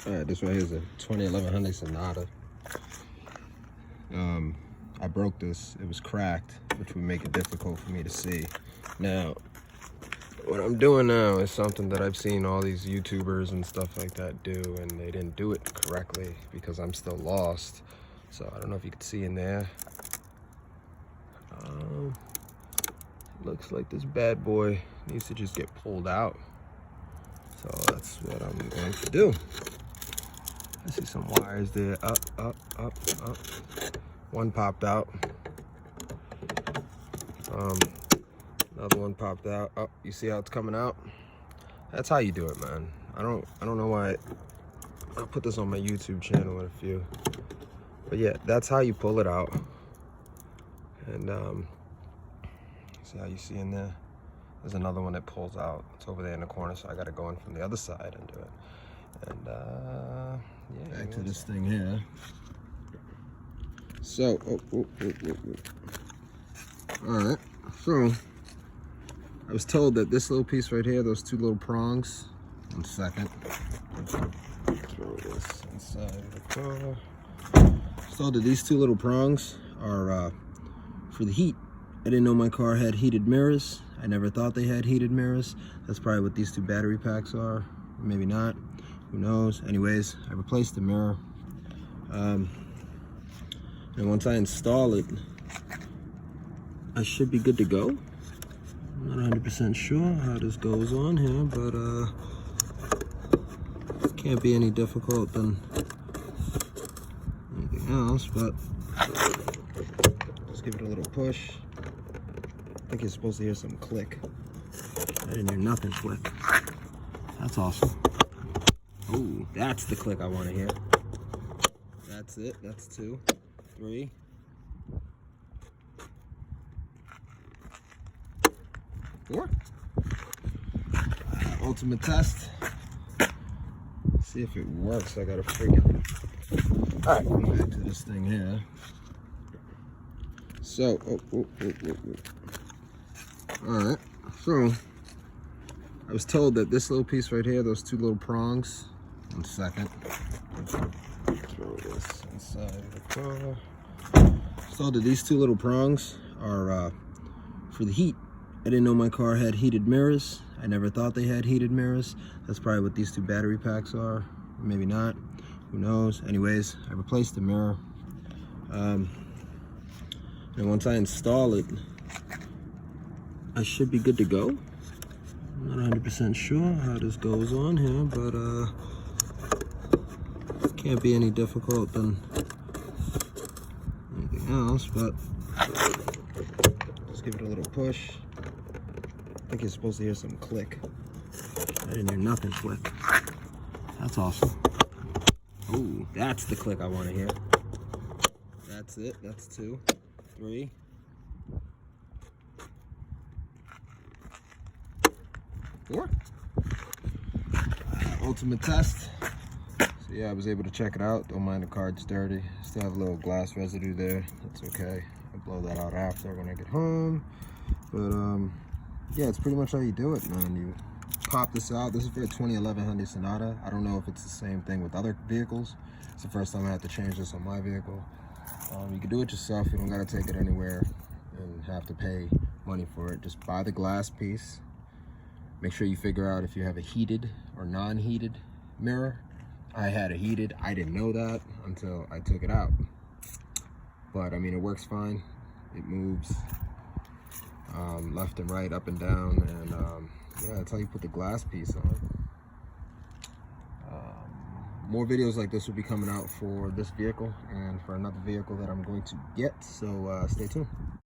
Alright, this right here is a 2011 Hyundai Sonata. I broke this. It was cracked, which would make it difficult for me to see. Now, what I'm doing now is something that I've seen all these YouTubers and stuff like that do, and they didn't do it correctly because I'm still lost. So I don't know if you can see in there. Looks like this bad boy needs to just get pulled out. So that's what I'm going to do. I see some wires there. Up. One popped out. Another one popped out. Oh, you see how it's coming out? That's how you do it, man. I don't know why I'll put this on my YouTube channel in a few. But yeah, that's how you pull it out. And see how you see in there? There's another one that pulls out. It's over there in the corner, so I gotta go in from the other side and do it. And yeah, back to this thing here. So, alright, so I was told that this little piece right here, those two little prongs, 1 second, throw this inside of the car. I was told that these two little prongs are for the heat. I didn't know my car had heated mirrors. I never thought they had heated mirrors. That's probably what these two battery packs are. Maybe not. Who knows? Anyways, I replaced the mirror. And once I install it, I should be good to go. I'm not 100% sure how this goes on here, but it can't be any difficult than anything else. But just give it a little push. I think you're supposed to hear some click. I didn't hear nothing click. That's awesome. Ooh, that's the click I want to hear. That's it. That's 2, 3. 4. Ultimate test. See if it works. I gotta freaking. Alright, back to this thing here. So, alright, so I was told that this little piece right here, those two little prongs, 1 second, throw this inside of the car. I was told that these two little prongs are for the heat. I didn't know my car had heated mirrors. I never thought they had heated mirrors. That's probably what these two battery packs are. Maybe not. Who knows? Anyways, I replaced the mirror. And once I install it, I should be good to go. I'm not 100% sure how this goes on here, but it can't be any difficult than anything else. But just give it a little push. I think you're supposed to hear some click. I didn't hear nothing click. That's awesome. Ooh, that's the click I want to hear. That's it. That's 2, 3. 4. Ultimate test. So yeah, I was able to check it out. Don't mind the card's dirty. Still have a little glass residue there. That's okay. I'll blow that out after when I get home. But yeah, it's pretty much how you do it, man. You pop this out. This is for a 2011 Hyundai Sonata. I don't know if it's the same thing with other vehicles. It's the first time I had to change this on my vehicle. You can do it yourself. You don't gotta take it anywhere and have to pay money for it. Just buy the glass piece. Make sure you figure out if you have a heated or non-heated mirror. I had a heated. I didn't know that until I took it out. But I mean, it works fine. It moves left and right, up and down, and yeah, that's how you put the glass piece on. More videos like this will be coming out for this vehicle and for another vehicle that I'm going to get, so stay tuned.